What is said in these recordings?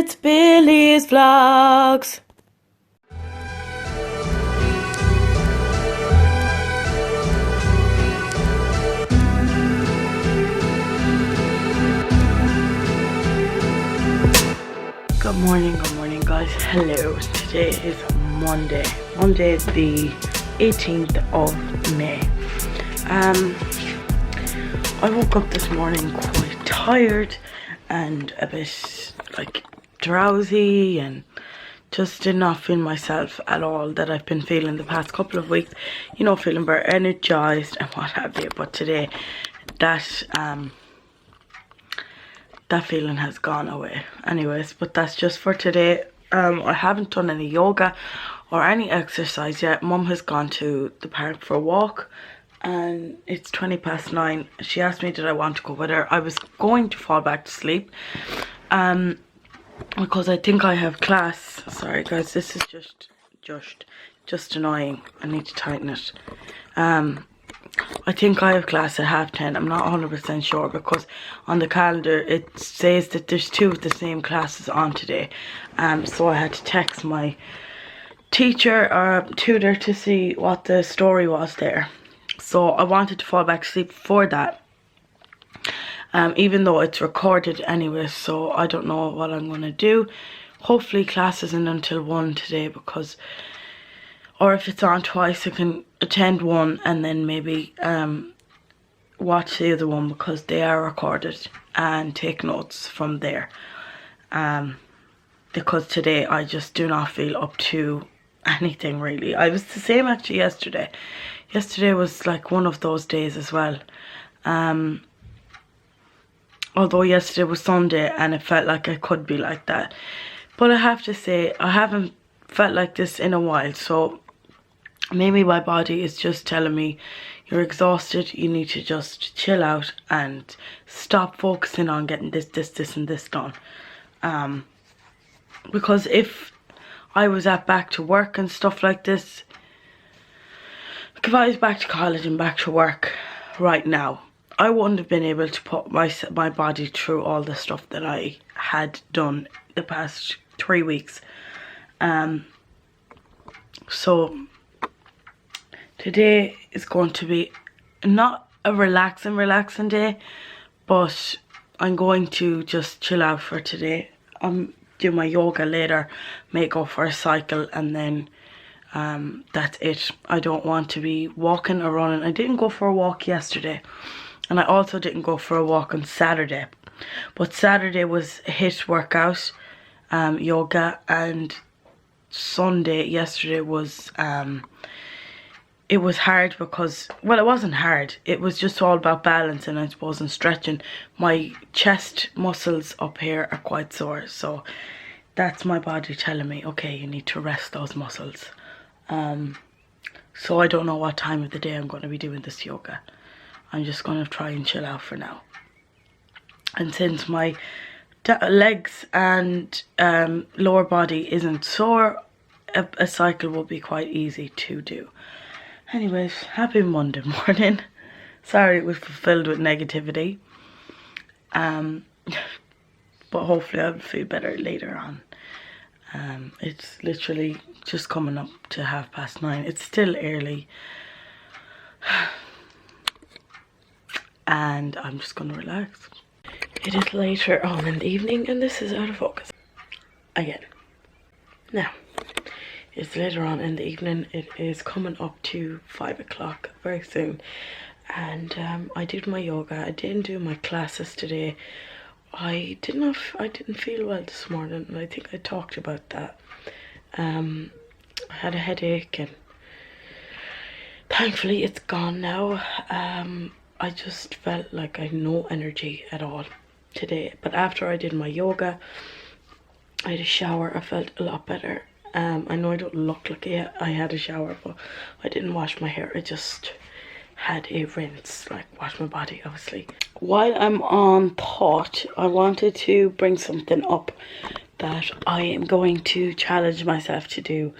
It's Billie's Vlogs. Good morning guys. Hello. Today is Monday the 18th of May. I woke up this morning quite tired and a bit like drowsy and just did not feel myself at all that I've been feeling the past couple of weeks, you know, feeling very energized and what have you. But today that feeling has gone away. Anyways, but that's just for today. I haven't done any yoga or any exercise yet. Mum has gone to the park for a walk and it's 9:20. She asked me did I want to go with her. I was going to fall back to sleep because I think I have class. Sorry guys, this is just annoying. I need to tighten it. I think I have class at 10:30. I'm not 100% sure because on the calendar it says that there's two of the same classes on today. So I had to text my teacher or tutor to see what the story was there. So I wanted to fall back to sleep for that. Even though it's recorded anyway, so I don't know what I'm going to do. Hopefully class isn't until 1 today because, or if it's on twice I can attend one and then maybe watch the other one because they are recorded and take notes from there. Because today I just do not feel up to anything really. I was the same actually yesterday. Yesterday was like one of those days as well. Although yesterday was Sunday and it felt like I could be like that. But I have to say, I haven't felt like this in a while. So maybe my body is just telling me, you're exhausted, you need to just chill out and stop focusing on getting this and this done. Because if I was back to work and stuff like this, if I was back to college and back to work right now, I wouldn't have been able to put my body through all the stuff that I had done the past 3 weeks. So today is going to be not a relaxing day, but I'm going to just chill out for today. Do my yoga later, may go for a cycle, and then that's it. I don't want to be walking or running. I didn't go for a walk yesterday, and I also didn't go for a walk on Saturday. But Saturday was a HIIT workout, yoga, and Sunday yesterday was it was hard because, well, it wasn't hard, it was just all about balance and I suppose and stretching. My chest muscles up here are quite sore, so that's my body telling me, okay, you need to rest those muscles. So I don't know what time of the day I'm going to be doing this yoga. I'm just going to try and chill out for now. And since my legs and lower body isn't sore, a cycle will be quite easy to do. Anyways, happy Monday morning. Sorry it was filled with negativity. But hopefully I'll feel better later on. It's literally just coming up to 9:30. It's still early. And I'm just going to relax. It is later on in the evening and this is out of focus again. Now, it's later on in the evening. It is coming up to 5 o'clock very soon. And I did my yoga. I didn't do my classes today. I didn't feel well this morning, and I think I talked about that. I had a headache and thankfully it's gone now. I just felt like I had no energy at all today. But after I did my yoga, I had a shower, I felt a lot better. I know I don't look like I had a shower, but I didn't wash my hair. I just had a rinse, like wash my body obviously. While I'm on thought, I wanted to bring something up that I am going to challenge myself to do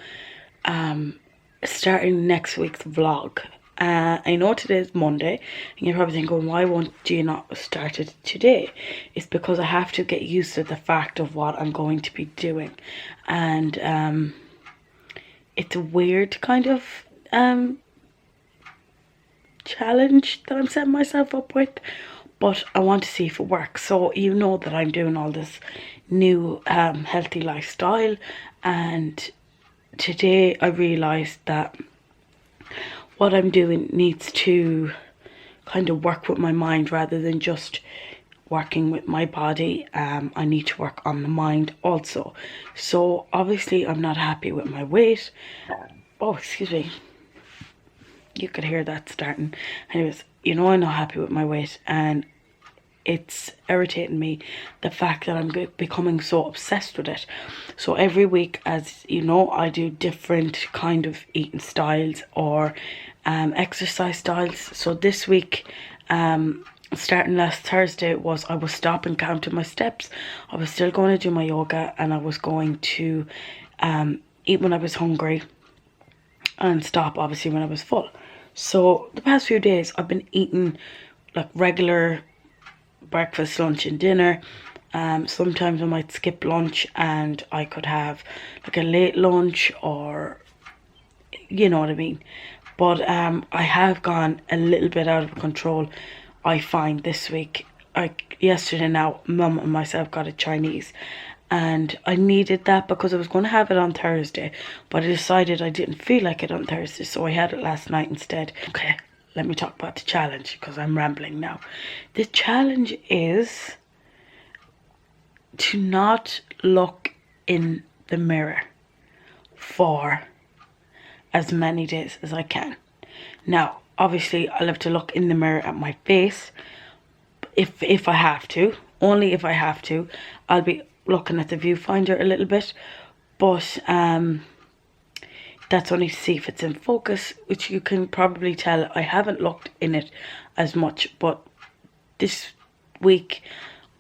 starting next week's vlog. I know today is Monday, and you're probably thinking, why won't you not start it today? It's because I have to get used to the fact of what I'm going to be doing. And it's a weird kind of challenge that I'm setting myself up with, but I want to see if it works. So you know that I'm doing all this new healthy lifestyle, and today I realised that what I'm doing needs to kind of work with my mind rather than just working with my body. I need to work on the mind also. So obviously I'm not happy with my weight. Oh, excuse me. You could hear that starting. Anyways, you know I'm not happy with my weight, and it's irritating me, the fact that I'm becoming so obsessed with it. So every week, as you know, I do different kind of eating styles or exercise styles. So this week, starting last Thursday, I was stopping counting my steps. I was still going to do my yoga, and I was going to eat when I was hungry and stop obviously when I was full. So the past few days I've been eating like regular breakfast, lunch and dinner. Sometimes I might skip lunch and I could have like a late lunch, or you know what I mean. But I have gone a little bit out of control, I find, this week. Like yesterday now, Mum and myself got a Chinese, and I needed that because I was going to have it on Thursday, but I decided I didn't feel like it on Thursday, so I had it last night instead. Okay, let me talk about the challenge because I'm rambling now. The challenge is to not look in the mirror for as many days as I can. Now, obviously, I'll have to look in the mirror at my face if I have to. Only if I have to. I'll be looking at the viewfinder a little bit, but that's only to see if it's in focus, which you can probably tell I haven't looked in it as much. But this week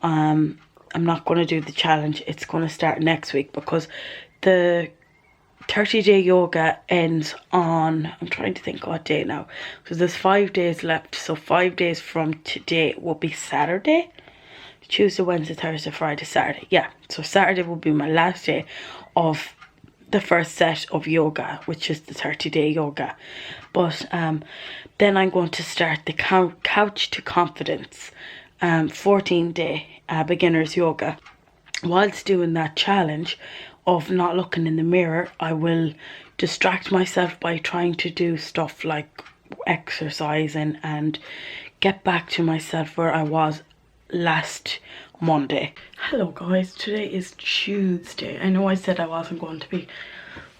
I'm not going to do the challenge. It's going to start next week because the 30-day yoga ends on, I'm trying to think what day now, because there's 5 days left. So 5 days from today will be Saturday. Tuesday, Wednesday, Thursday, Friday, Saturday. Yeah, so Saturday will be my last day of the first set of yoga, which is the 30-day yoga. But then I'm going to start the Couch to Confidence 14-day beginner's yoga. Whilst doing that challenge of not looking in the mirror, I will distract myself by trying to do stuff like exercising and get back to myself where I was last Monday. Hello guys, today is Tuesday. I know I said I wasn't going to be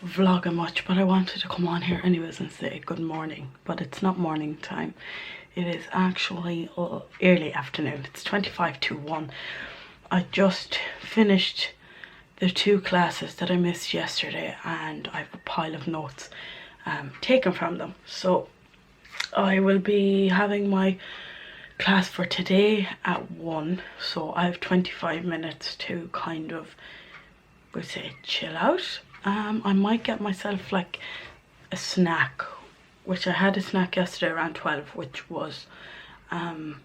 vlogging much, but I wanted to come on here anyways and say good morning. But it's not morning time, it is actually early afternoon. It's 25 to 1. I just finished the 2 classes that I missed yesterday, and I have a pile of notes taken from them. So I will be having my class for today at 1, so I have 25 minutes to kind of, we'll say, chill out. I might get myself like a snack, which I had a snack yesterday around 12, which was the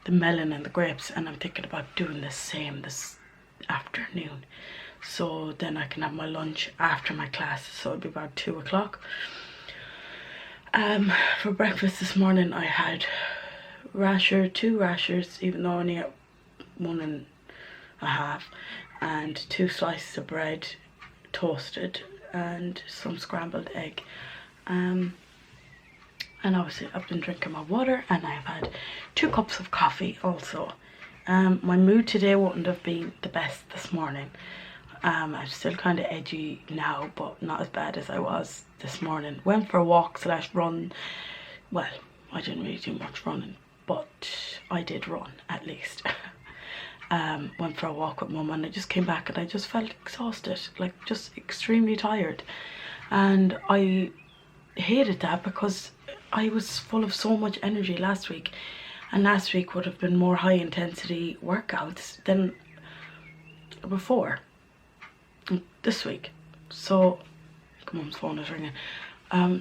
melon and the grapes, and I'm thinking about doing the same this afternoon, so then I can have my lunch after my class, so it'll be about 2 o'clock. For breakfast this morning I had two rashers, even though I only ate 1.5, and 2 slices of bread toasted and some scrambled egg. And obviously I've been drinking my water, and I've had 2 cups of coffee also. My mood today wouldn't have been the best this morning. I'm still kind of edgy now, but not as bad as I was this morning. Went for a walk / run. Well, I didn't really do much running, but I did run at least. Went for a walk with Mum, and I just came back and I just felt exhausted, like just extremely tired. And I hated that because I was full of so much energy last week, and last week would have been more high intensity workouts than before this week. So Mum's phone is ringing.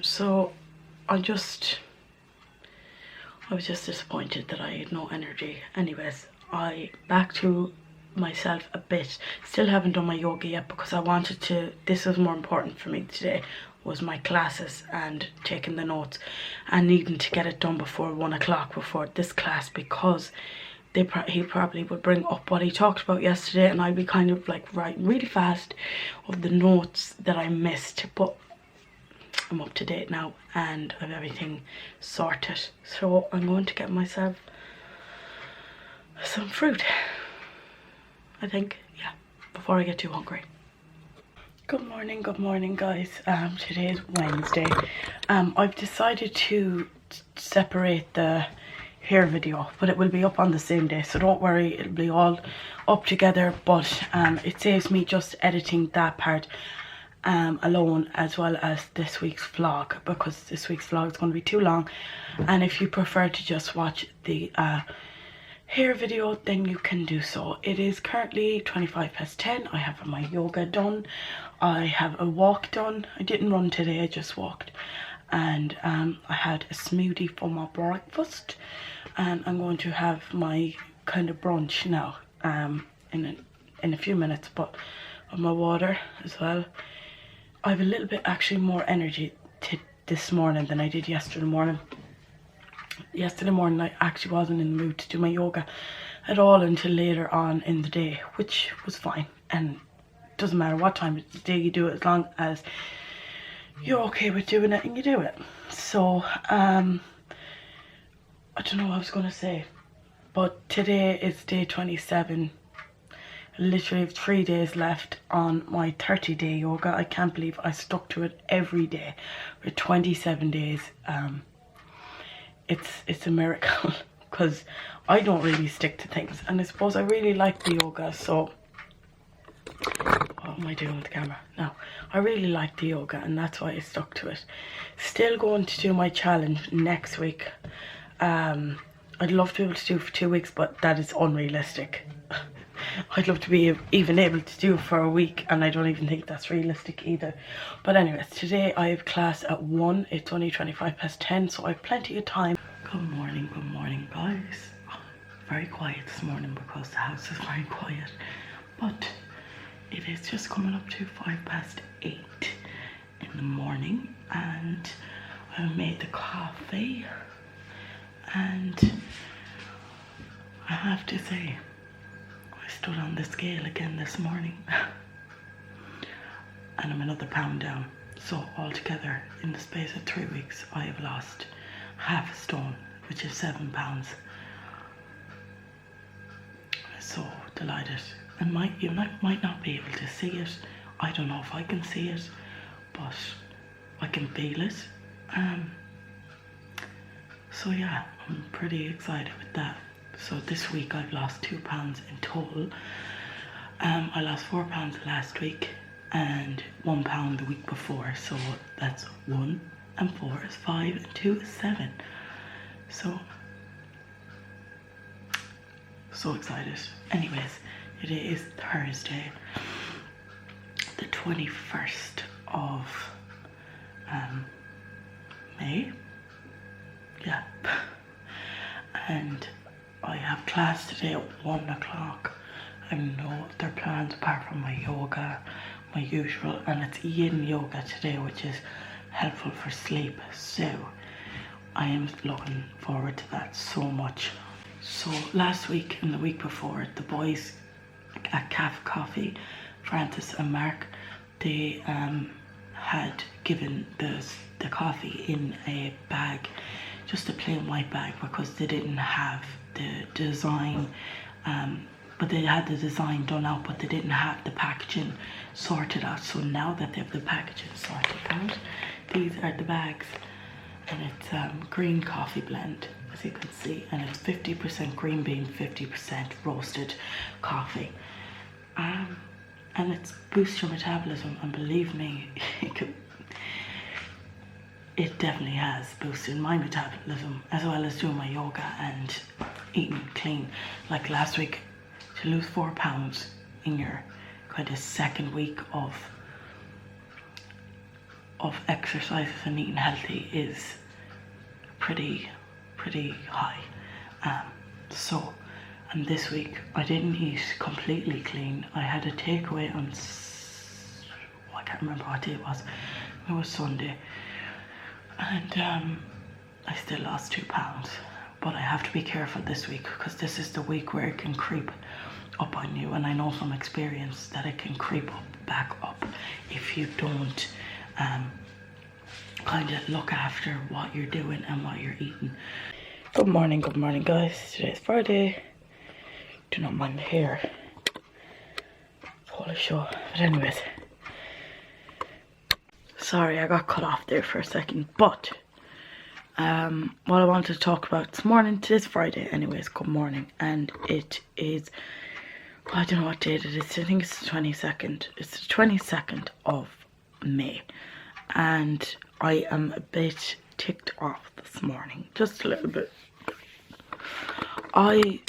So I was just disappointed that I had no energy. Anyways, I back to myself a bit. Still haven't done my yoga yet because I wanted to, this was more important for me today, was my classes and taking the notes and needing to get it done before 1 o'clock before this class, because he probably would bring up what he talked about yesterday and I'd be kind of like writing really fast of the notes that I missed. But I'm up to date now and I have everything sorted, so I'm going to get myself some fruit, I think, yeah, before I get too hungry. Good morning guys. Today is Wednesday. I've decided to separate the hair video, but it will be up on the same day, so don't worry, it'll be all up together. But it saves me just editing that part alone, as well as this week's vlog, because this week's vlog is going to be too long. And if you prefer to just watch the hair video, then you can do so. It is currently 10:25. I have my yoga done, I have a walk done. I didn't run today, I just walked. And I had a smoothie for my breakfast, and I'm going to have my kind of brunch now in a few minutes. But of my water as well. I have a little bit actually more energy this morning than I did yesterday morning. Yesterday morning I actually wasn't in the mood to do my yoga at all until later on in the day, which was fine. And it doesn't matter what time of the day you do it, as long as you're okay with doing it and you do it. So I don't know what I was going to say, but today is day 27. Literally have 3 days left on my 30-day yoga. I can't believe I stuck to it every day for 27 days. It's a miracle because I don't really stick to things, and I suppose I really like the yoga. So what am I doing with the camera? No, I really like the yoga and that's why I stuck to it. Still going to do my challenge next week. I'd love to be able to do it for 2 weeks, but that is unrealistic. I'd love to be even able to do it for a week, and I don't even think that's realistic either. But anyways, today I have class at 1. It's only 10:25, so I have plenty of time. Good morning guys. Very quiet this morning because the house is very quiet, but it is just coming up to 8:05 in the morning, and I made the coffee, and I have to say, I stood on the scale again this morning and I'm another pound down. So altogether, in the space of 3 weeks, I have lost half a stone, which is 7 pounds. So delighted. And you might not be able to see it. I don't know if I can see it, but I can feel it. So yeah, I'm pretty excited with that. So this week I've lost 2 pounds in total. I lost 4 pounds last week and 1 pound the week before. So that's 1 and 4 is 5 and 2 is 7. So excited. Anyways, it is Thursday, the 21st of May. Yeah. And I have class today at 1 o'clock. I have no other plans apart from my yoga, my usual, and it's yin yoga today, which is helpful for sleep. So I am looking forward to that so much. So last week and the week before, the boys at Cafe Coffee, Francis and Mark, they had given the coffee in a bag, just a plain white bag, because they didn't have the design, but they had the design done out, but they didn't have the packaging sorted out. So now that they have the packaging sorted out, these are the bags, and it's green coffee blend, as you can see, and it's 50% green bean, 50% roasted coffee, and it's boosts your metabolism, and believe me, it definitely has boosted my metabolism, as well as doing my yoga and eating clean. Like last week, to lose 4 pounds in your kind of second week of exercises and eating healthy is pretty high. And this week I didn't eat completely clean. I had a takeaway on I can't remember what day it was. It was Sunday, and I still lost 2 pounds. But I have to be careful this week, because this is the week where it can creep up on you, and I know from experience that it can creep back up if you don't kind of look after what you're doing and what you're eating. Good morning guys. Today's Friday. Do not mind the hair. Full of show. But anyways, sorry I got cut off there for a second, but what I wanted to talk about this morning, today's Friday anyways, good morning, and it is, I don't know what date it is, I think it's the 22nd, it's the 22nd of May, and I am a bit ticked off this morning, just a little bit. I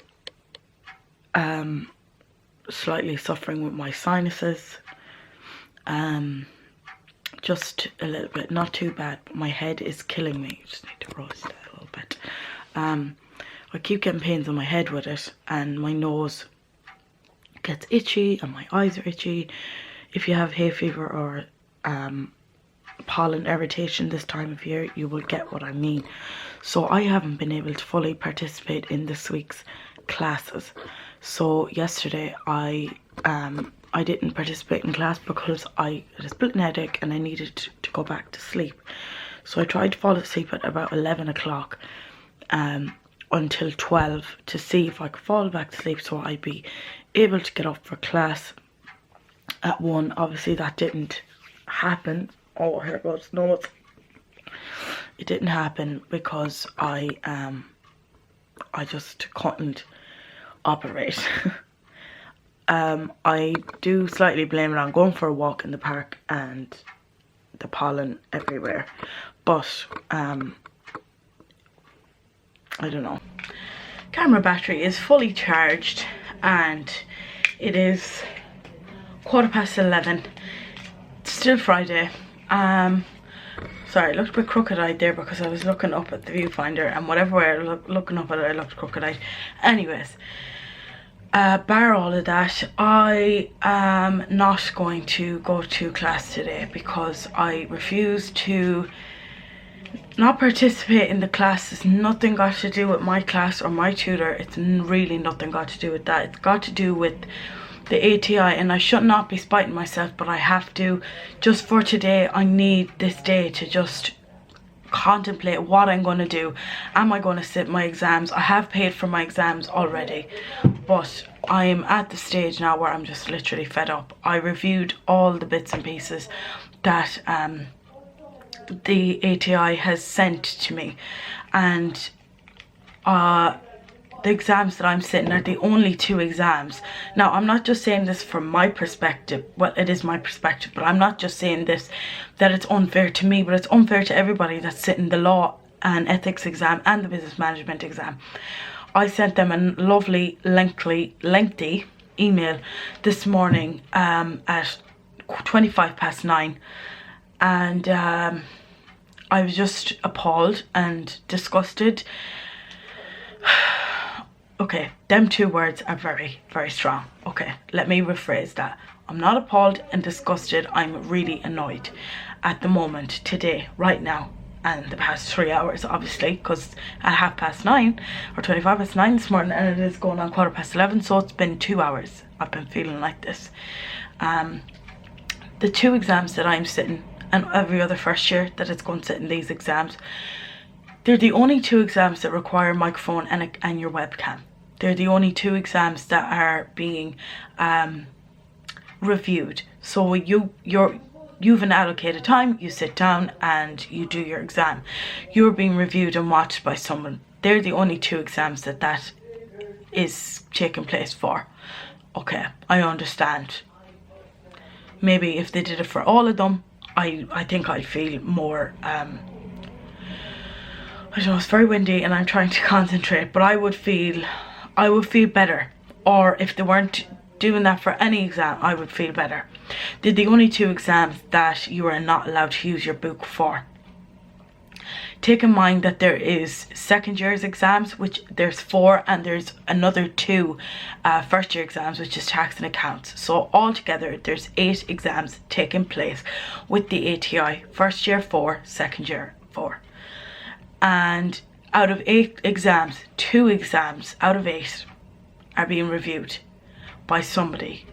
am slightly suffering with my sinuses, just a little bit, not too bad, but my head is killing me. Just need to roast it a little bit. I keep getting pains on my head with it, and my nose gets itchy and my eyes are itchy. If you have hay fever or pollen irritation this time of year, you will get what I mean. So I haven't been able to fully participate in this week's classes. So yesterday I didn't participate in class because I had a splitting headache and I needed to go back to sleep. So I tried to fall asleep at about 11 o'clock until 12 to see if I could fall back to sleep so I'd be able to get up for class at 1. Obviously that didn't happen. Oh, here goes nose. It didn't happen because I just couldn't operate. I do slightly blame it on going for a walk in the park and the pollen everywhere, but I don't know. Camera battery is fully charged and it is 11:15. It's still Friday. Sorry, I looked a bit crooked-eyed there because I was looking up at the viewfinder, and whatever way I looking up at it, I looked crooked-eyed. Anyways, bar all of that, I am not going to go to class today because I refuse to not participate in the class. It's nothing got to do with my class or my tutor. It's really nothing got to do with that. It's got to do with the ATI, and I should not be spiting myself, but I have to. Just for today, I need this day to just contemplate what I'm going to do. Am I going to sit my exams? I have paid for my exams already, but I'm at the stage now where I'm just literally fed up. I reviewed all the bits and pieces that the ATI has sent to me, and the exams that I'm sitting are the only 2 exams. Now, I'm not just saying this from my perspective. Well, it is my perspective, but I'm not just saying this that it's unfair to me, but it's unfair to everybody that's sitting the law and ethics exam and the business management exam. I sent them a lovely, lengthy email this morning at 9:25, and I was just appalled and disgusted. Okay, them 2 words are very, very strong. Okay, let me rephrase that. I'm not appalled and disgusted. I'm really annoyed at the moment, today, right now, and the past 3 hours, obviously, because at 9:30 or 9:25 this morning, and it is going on 11:15, so it's been 2 hours. I've been feeling like this. The 2 exams that I'm sitting, and every other first year that it's going to sit in these exams, they're the only 2 exams that require a microphone and your webcam. They're the only 2 exams that are being reviewed. So you've an allocated time, you sit down and you do your exam. You're being reviewed and watched by someone. They're the only 2 exams that is taking place for. Okay, I understand. Maybe if they did it for all of them, I think I'd feel more I don't know, it's very windy and I'm trying to concentrate, but I would feel better. Or if they weren't doing that for any exam, I would feel better. They're the only 2 exams that you are not allowed to use your book for. take in mind that there is second year's exams, which there's 4, and there's another 2 first year exams, which is tax and accounts. So altogether there's 8 exams taking place with the ATI. First year 4, second year 4. And out of 8 exams, 2 exams out of 8 are being reviewed by somebody.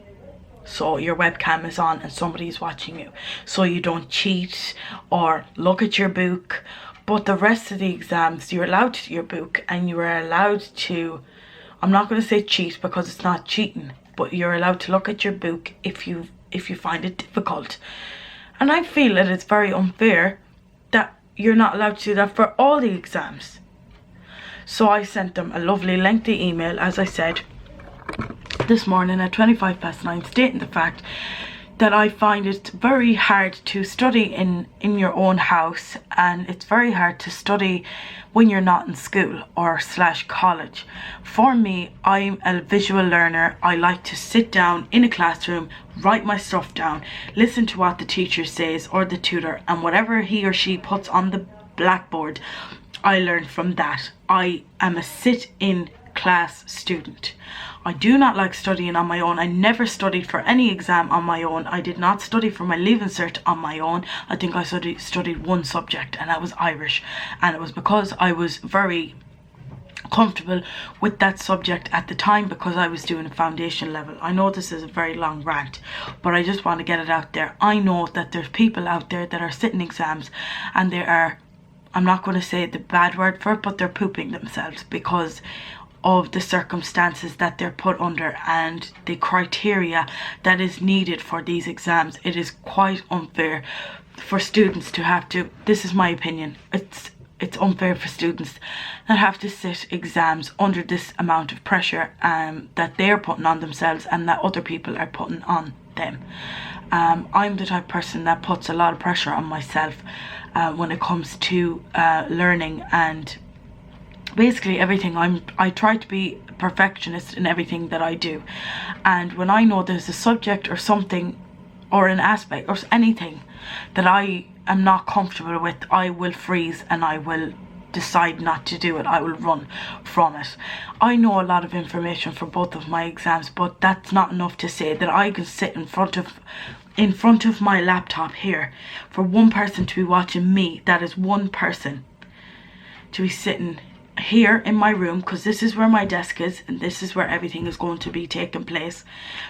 So your webcam is on and somebody is watching you, so you don't cheat or look at your book. But the rest of the exams, you're allowed to do your book, and you are allowed to, I'm not going to say cheat because it's not cheating, but you're allowed to look at your book if you find it difficult. And I feel that it's very unfair that you're not allowed to do that for all the exams. So I sent them a lovely lengthy email, as I said, this morning at 9:25, stating the fact that I find it very hard to study in your own house, and it's very hard to study when you're not in school or / college. For me, I'm a visual learner. I like to sit down in a classroom, write my stuff down, listen to what the teacher says or the tutor, and whatever he or she puts on the blackboard, I learn from that. I am a sit-in class student. I do not like studying on my own. I never studied for any exam on my own. I did not study for my Leaving Cert on my own. I think I studied one subject, and that was Irish, and it was because I was very comfortable with that subject at the time, because I was doing a foundation level. I know this is a very long rant, but I just want to get it out there. I know that there's people out there that are sitting exams, and they are, I'm not going to say the bad word for it, but they're pooping themselves because of the circumstances that they're put under and the criteria that is needed for these exams. It is quite unfair for students to have to, this is my opinion, it's unfair for students that have to sit exams under this amount of pressure that they're putting on themselves and that other people are putting on them. I'm the type of person that puts a lot of pressure on myself when it comes to learning and basically everything. I try to be a perfectionist in everything that I do, and when I know there's a subject or something or an aspect or anything that I am not comfortable with, I will freeze and I will decide not to do it. I will run from it. I know a lot of information for both of my exams, but that's not enough to say that I can sit in front of my laptop here for one person to be watching me. That is one person to be sitting here in my room, because this is where my desk is and this is where everything is going to be taking place.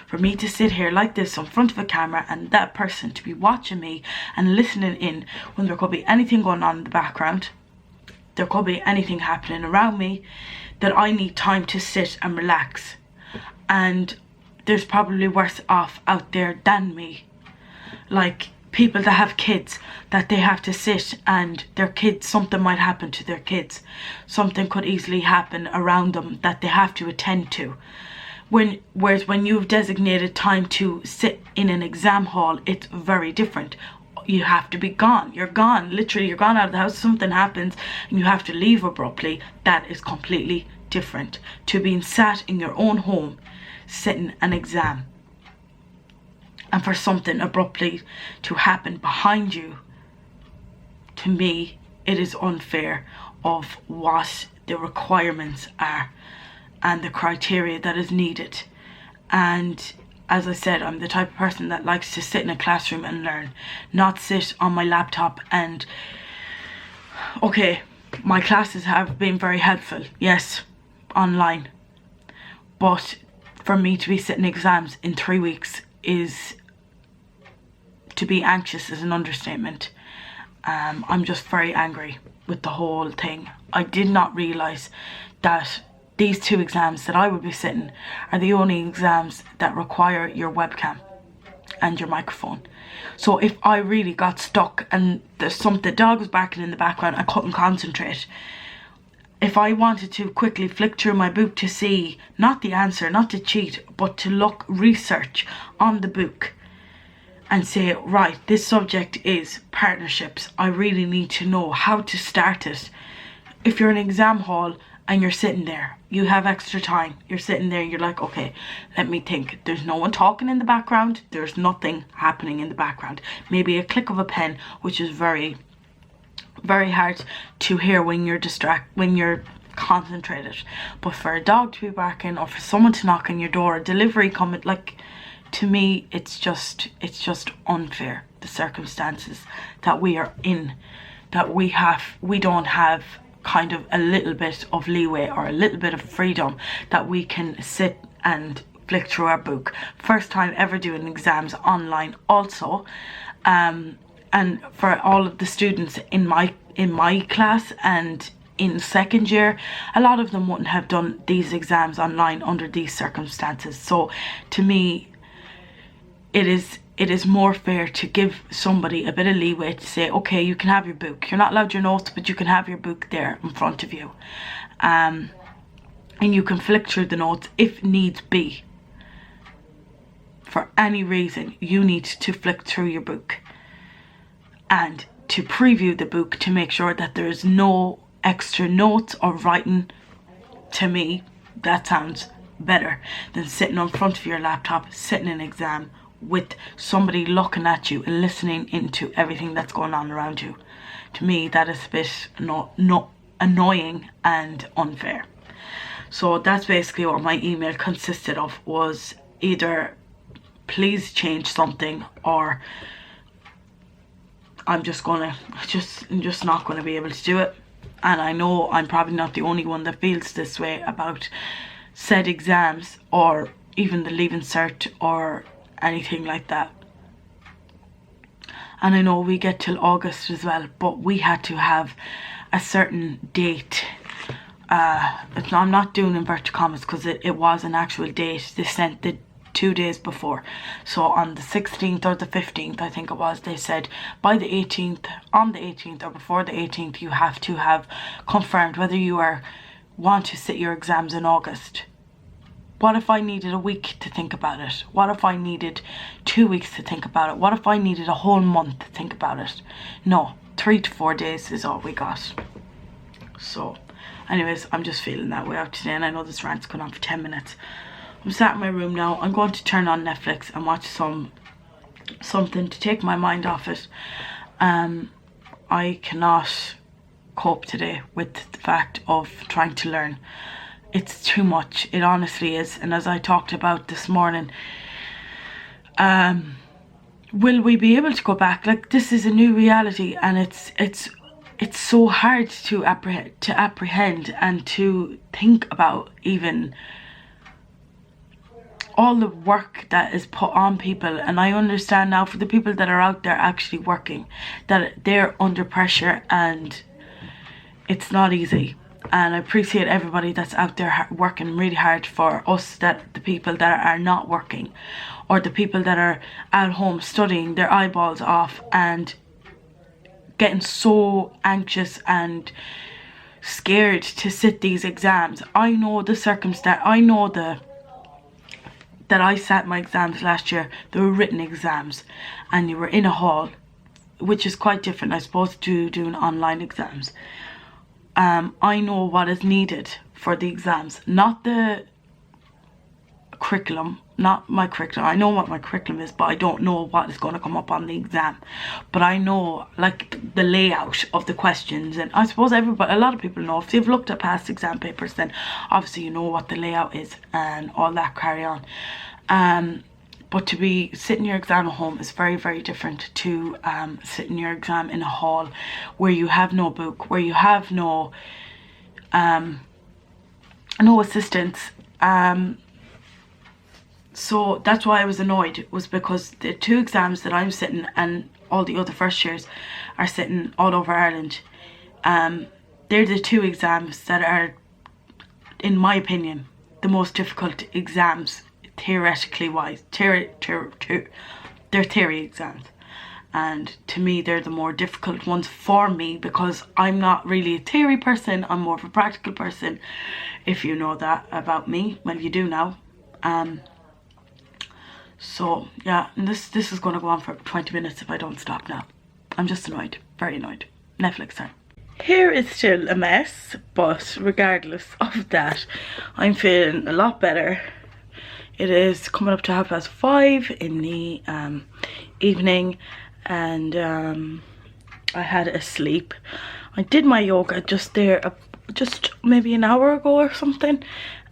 For me to sit here like this in front of a camera and that person to be watching me and listening in when there could be anything going on in the background, there could be anything happening around me, that I need time to sit and relax. And there's probably worse off out there than me, like people that have kids that they have to sit and their kids, something might happen to their kids, something could easily happen around them that they have to attend to. Whereas when you've designated time to sit in an exam hall, it's very different. You have to be gone. You're gone, literally you're gone out of the house, something happens and you have to leave abruptly. That is completely different to being sat in your own home sitting an exam, and for something abruptly to happen behind you. To me, it is unfair of what the requirements are and the criteria that is needed. And as I said, I'm the type of person that likes to sit in a classroom and learn, not sit on my laptop. And okay, my classes have been very helpful, yes, online, but for me to be sitting exams in 3 weeks is, to be anxious is an understatement. I'm just very angry with the whole thing. I did not realise that these 2 exams that I would be sitting are the only exams that require your webcam and your microphone. So if I really got stuck and the dog was barking in the background, I couldn't concentrate. If I wanted to quickly flick through my book to see, not the answer, not to cheat, but to look, research on the book and say, right, this subject is partnerships, I really need to know how to start it. If you're in an exam hall and you're sitting there, you have extra time, you're sitting there, you're like, okay, let me think. There's no one talking in the background, there's nothing happening in the background. Maybe a click of a pen, which is very very hard to hear when you're concentrated. But for a dog to be barking, or for someone to knock on your door, a delivery coming, like, to me it's just unfair, the circumstances that we are in, that we don't have kind of a little bit of leeway or a little bit of freedom that we can sit and flick through our book. First time ever doing exams online also, and for all of the students in my class and in second year, a lot of them wouldn't have done these exams online under these circumstances. So to me, it is more fair to give somebody a bit of leeway to say, okay, you can have your book. You're not allowed your notes, but you can have your book there in front of you. And you can flick through the notes if needs be. For any reason, you need to flick through your book and to preview the book to make sure that there is no extra notes or writing. To me, that sounds better than sitting in front of your laptop, sitting in an exam with somebody looking at you and listening into everything that's going on around you. To me, that is a bit not annoying and unfair. So that's basically what my email consisted of, was either please change something, or I'm just not gonna be able to do it. And I know I'm probably not the only one that feels this way about said exams, or even the Leaving Cert or anything like that. And I know we get till August as well, but we had to have a certain date. I'm not doing inverted commas because it was an actual date. They sent the 2 days before. So on the 16th or the 15th, I think it was, they said by the 18th, on the 18th or before the 18th, you have to have confirmed whether you want to sit your exams in August. What if I needed a week to think about it? What if I needed 2 weeks to think about it? What if I needed a whole month to think about it? No, 3 to 4 days is all we got. So anyways, I'm just feeling that way out today, and I know this rant's gone on for 10 minutes. I'm sat in my room now. I'm going to turn on Netflix and watch something to take my mind off it. I cannot cope today with the fact of trying to learn. It's too much. It honestly is. And as I talked about this morning, will we be able to go back? Like, this is a new reality, and it's so hard to apprehend and to think about, even all the work that is put on people. And I understand now, for the people that are out there actually working, that they're under pressure and it's not easy. And I appreciate everybody that's out there working really hard for us, that the people that are not working, or the people that are at home studying their eyeballs off and getting so anxious and scared to sit these exams. I know the circumstance. I know that I sat my exams last year. They were written exams, and you were in a hall, which is quite different, I suppose, to doing online exams. I know what is needed for the exams, not the curriculum, not my curriculum. I know what my curriculum is, but I don't know what is going to come up on the exam. But I know, like, the layout of the questions, and I suppose a lot of people know. If you've looked at past exam papers, then obviously you know what the layout is and all that carry on. But to be sitting your exam at home is very, very different to sitting your exam in a hall where you have no book, where you have no assistance. So that's why I was annoyed, was because the 2 exams that I'm sitting and all the other first years are sitting all over Ireland. They're the 2 exams that are, in my opinion, the most difficult exams theoretically wise. They're theory exams, and to me they're the more difficult ones for me, because I'm not really a theory person. I'm more of a practical person, if you know that about me. Well, you do now. So yeah, and this is going to go on for 20 minutes if I don't stop now. I'm just annoyed, very annoyed. Netflix time. Here is still a mess, but regardless of that, I'm feeling a lot better. It is coming up to 5:30 in the evening, and I had a sleep. I did my yoga just there, just maybe an hour ago or something,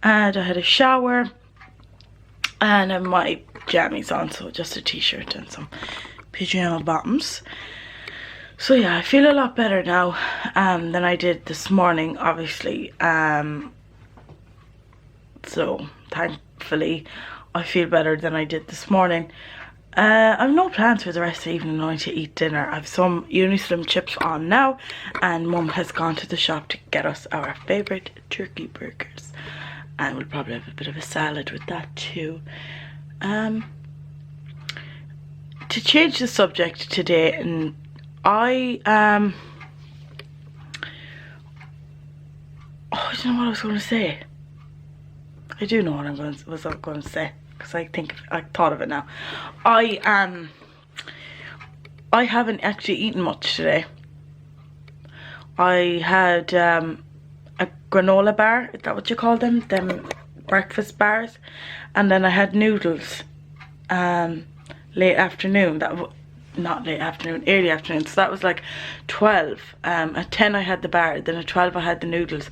and I had a shower and I have my jammies on, so just a t-shirt and some pyjama bottoms. So yeah, I feel a lot better now than I did this morning, obviously. So thankfully I feel better than I did this morning. I've no plans for the rest of the evening. I'm going to eat dinner. I've some Unislim chips on now, and Mum has gone to the shop to get us our favourite turkey burgers, and we'll probably have a bit of a salad with that too. To change the subject today, and I don't know what I was going to say. I do know what I was going to say, because I thought of it now. I haven't actually eaten much today. I had a granola bar, is that what you call them? Them breakfast bars. And then I had noodles late afternoon. Not late afternoon, early afternoon. So that was like 12. At 10 I had the bar, then at 12 I had the noodles.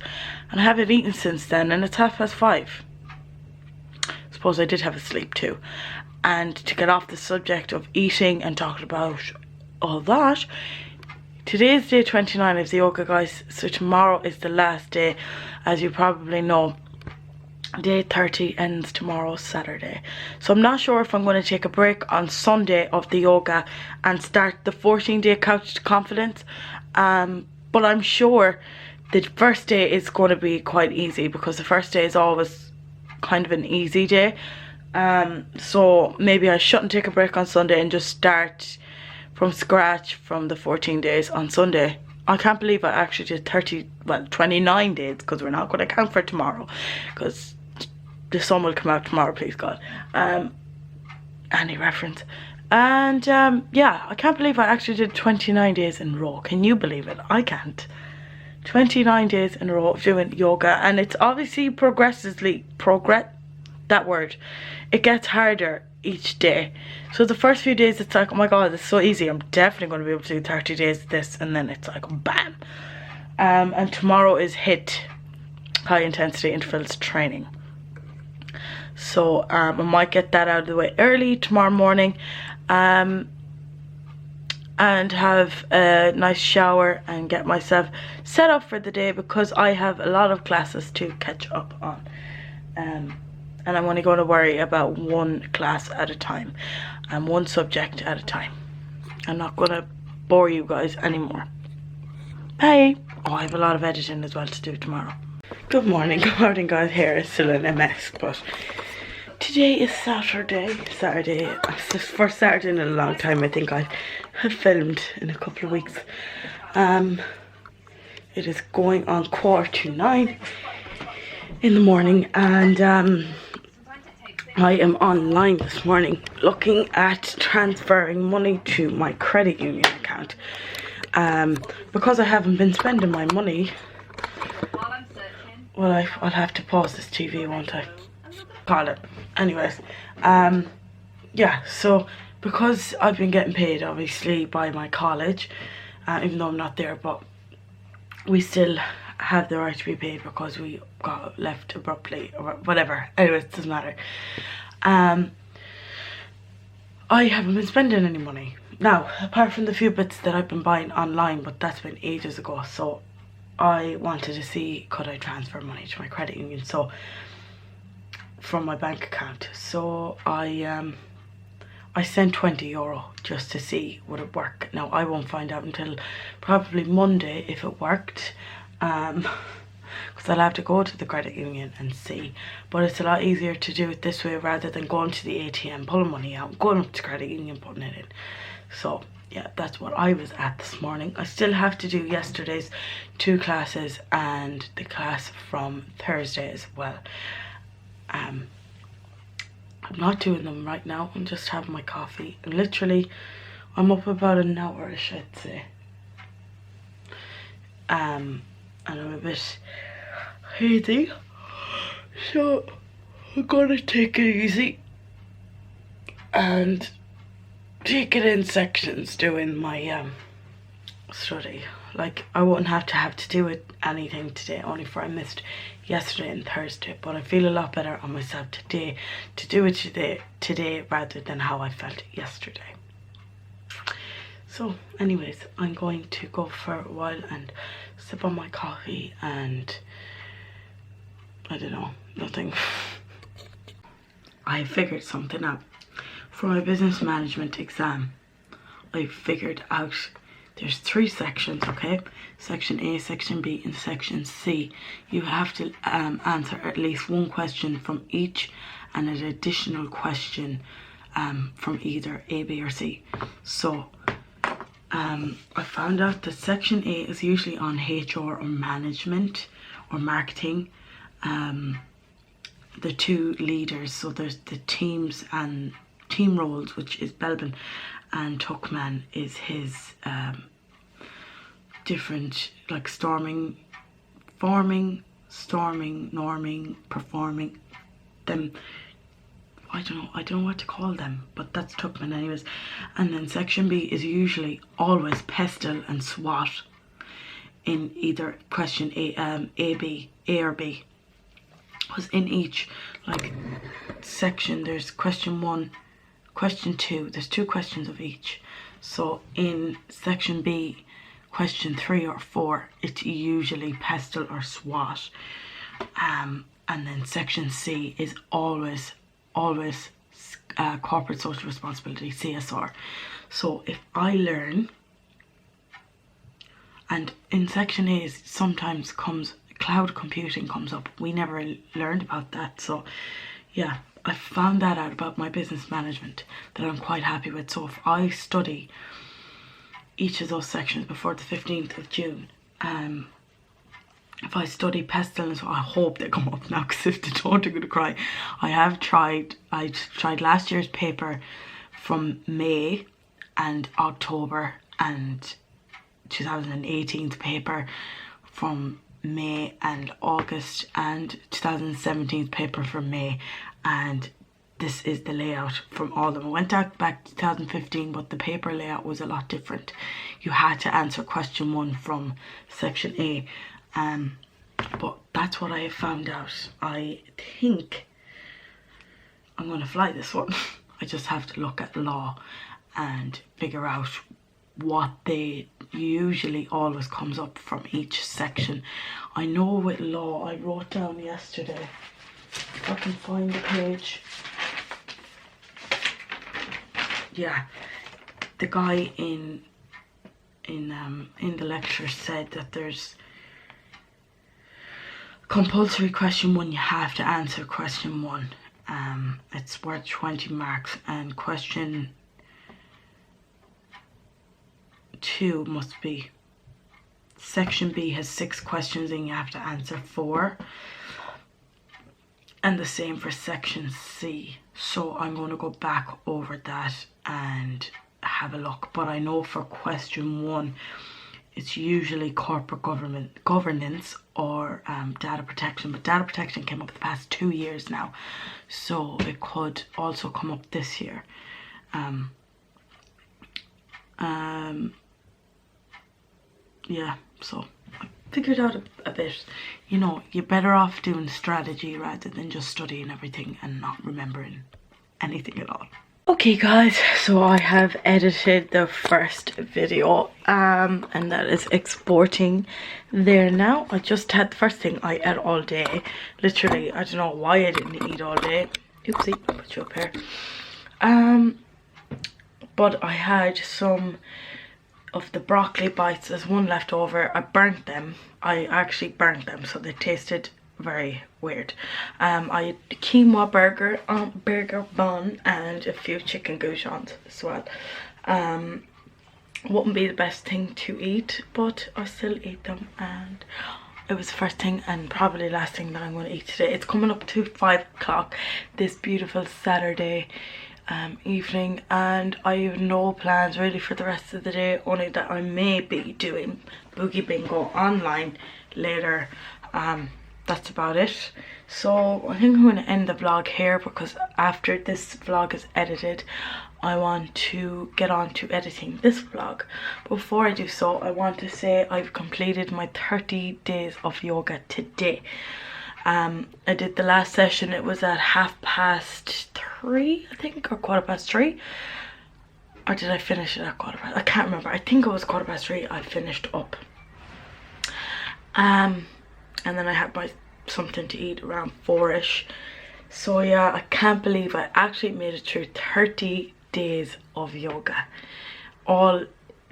And I haven't eaten since then, and it's 5:30. Suppose I did have a sleep too. And to get off the subject of eating and talking about all that, today is day 29 of the yoga, guys. So tomorrow is the last day, as you probably know. Day 30 ends tomorrow, Saturday. So I'm not sure if I'm going to take a break on Sunday of the yoga and start the 14-day couch to confidence. But I'm sure the first day is going to be quite easy, because the first day is always kind of an easy day. So maybe I shouldn't take a break on Sunday and just start from scratch from the 14 days on Sunday. I can't believe I actually did 29 days, because we're not going to count for tomorrow, because the sun will come out tomorrow, please God. Any reference. And yeah, I can't believe I actually did 29 days in a row. Can you believe it? I can't. 29 days in a row of doing yoga, and it's obviously that word, it gets harder each day. So the first few days it's like, oh my god, it's so easy, I'm definitely going to be able to do 30 days of this, and then it's like bam. And tomorrow is HIIT, high intensity intervals training. So I might get that out of the way early tomorrow morning, and have a nice shower and get myself set up for the day, because I have a lot of classes to catch up on, and I'm only going to worry about one class at a time and one subject at a time. I'm not going to bore you guys anymore. Bye. Oh, I have a lot of editing as well to do tomorrow. Good morning guys. Hair is still in a mess, but today is Saturday. It's the first Saturday in a long time I think I have filmed in a couple of weeks. It is going on 9:15 in the morning, and I am online this morning looking at transferring money to my credit union account, because I haven't been spending my money. Well, I'll have to pause this TV, won't I? Call it. Anyways, yeah, so because I've been getting paid obviously by my college, even though I'm not there, but we still have the right to be paid because we got left abruptly or whatever. Anyways, it doesn't matter. I haven't been spending any money now, apart from the few bits that I've been buying online, but that's been ages ago. So I wanted to see, could I transfer money to my credit union, so from my bank account. So I sent €20 just to see would it work. Now I won't find out until probably Monday if it worked, because I'll have to go to the credit union and see. But it's a lot easier to do it this way rather than going to the ATM, pulling money out, going up to the credit union, putting it in. So yeah, that's what I was at this morning. I still have to do yesterday's 2 classes and the class from Thursday as well. I'm not doing them right now. I'm just having my coffee. And literally, I'm up about an hour-ish, I'd say. And I'm a bit hazy, so I'm gonna take it easy and take it in sections, doing my study. Like, I wouldn't have to do it anything today, only for I missed yesterday and Thursday, but I feel a lot better on myself today to do it today rather than how I felt yesterday. So anyways, I'm going to go for a while and sip on my coffee and I don't know, nothing. I figured something out. For my business management exam, I figured out there's 3 sections, okay? Section A, Section B, and Section C. You have to answer at least 1 question from each and an additional question from either A, B, or C. So I found out that Section A is usually on HR or management or marketing. The 2 leaders, so there's the teams and team roles, which is Belbin, and Tuckman is his different, like forming, storming, norming, performing, them. I don't know what to call them, but that's Tuckman anyways. And then Section B is usually always pestle and SWOT in either question A or B. Because in each like section there's question 1, question 2, there's 2 questions of each. So in Section B, question 3 or 4, it's usually pestle or SWOT. And then Section C is always corporate social responsibility, CSR. So if I learn, and in Section A sometimes comes cloud computing comes up. We never learned about that. So yeah, I found that out about my business management that I'm quite happy with. So if I study each of those sections before the 15th of June, if I study pestilence, I hope they come up now, because if they don't, I'm going to cry. I tried last year's paper from May and October, and 2018's paper from May and August, and 2017's paper from May, and this is the layout from all of them. I went out back to 2015, but the paper layout was a lot different. You had to answer question 1 from Section A. But that's what I have found out. I think I'm going to fly this one. I just have to look at law and figure out what they usually always comes up from each section. I know with law, I wrote down yesterday, if I can find the page. Yeah, the guy in the lecture said that there's compulsory question 1, you have to answer question 1. It's worth 20 marks, and question 2 must be, Section B has 6 questions and you have to answer 4, and the same for Section C. So I'm going to go back over that and have a look, but I know for question 1 it's usually corporate governance or data protection, but data protection came up the past 2 years now, so it could also come up this year. Yeah, so I figured out a bit. You know, you're better off doing strategy rather than just studying everything and not remembering anything at all. Okay guys, so I have edited the first video and that is exporting there now. I just had the first thing I ate all day. Literally, I don't know why I didn't eat all day. Oopsie, put you up here. But I had some of the broccoli bites. There's one left over. I burnt them. I actually burnt them, so they tasted very weird. I had the quinoa burger bun and a few chicken goujons as well. Wouldn't be the best thing to eat, but I still ate them, and it was the first thing and probably last thing that I'm going to eat today. It's coming up to 5 o'clock this beautiful Saturday evening, and I have no plans really for the rest of the day, only that I may be doing Boogie Bingo online later. That's about it. So I think I'm going to end the vlog here, because after this vlog is edited I want to get on to editing this vlog. Before I do so, I want to say I've completed my 30 days of yoga today. I did the last session, it was at 3:30, I think, or 3:15. Or did I finish it at 3:15? I can't remember. I think it was 3:15 I finished up. And then I had something to eat around 4ish. So yeah, I can't believe I actually made it through 30 days of yoga all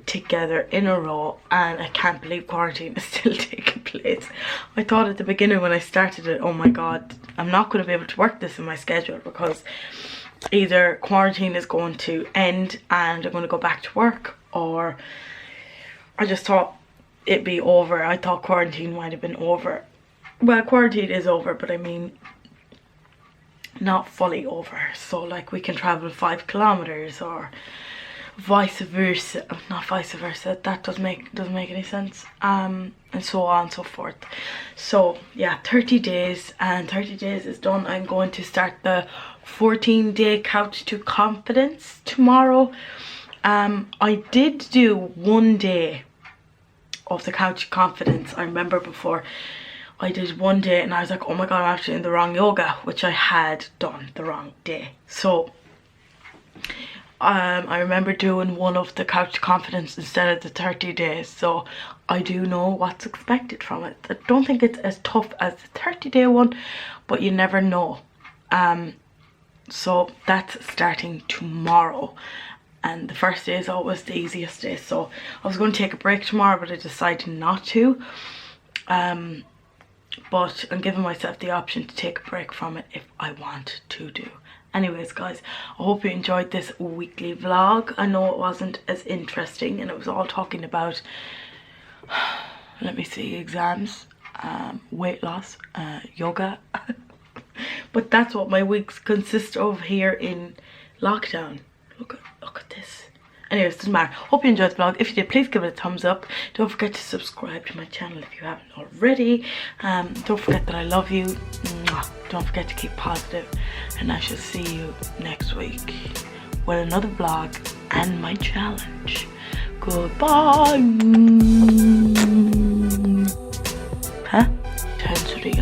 together in a row, and I can't believe quarantine is still taking place. I thought at the beginning when I started it, oh my god, I'm not going to be able to work this in my schedule, because either quarantine is going to end and I'm going to go back to work, or I just thought it'd be over. I thought quarantine might have been over. Well, quarantine is over, but I mean not fully over. So like we can travel 5 kilometers or vice versa. Not vice versa, that doesn't make any sense. And so on and so forth. So yeah, 30 days, and 30 days is done. I'm going to start the 14-day couch to confidence tomorrow. I did do 1 day of the couch to confidence. I remember before I did 1 day and I was like, oh my god, I'm actually in the wrong yoga, which I had done the wrong day. So I remember doing one of the couch to confidence instead of the 30 days, so I do know what's expected from it. I don't think it's as tough as the 30-day one, but you never know. So that's starting tomorrow, and the first day is always the easiest day. So I was going to take a break tomorrow, but I decided not to. But I'm giving myself the option to take a break from it if I want to do. Anyways guys, I hope you enjoyed this weekly vlog. I know it wasn't as interesting, and it was all talking about, let me see, exams, weight loss, yoga. But that's what my weeks consist of here in lockdown. Look at this. Anyways, doesn't matter. Hope you enjoyed the vlog. If you did, please give it a thumbs up. Don't forget to subscribe to my channel if you haven't already. Don't forget that I love you. Mwah. Don't forget to keep positive, and I shall see you next week with another vlog and my challenge. Goodbye. Huh? 10 to the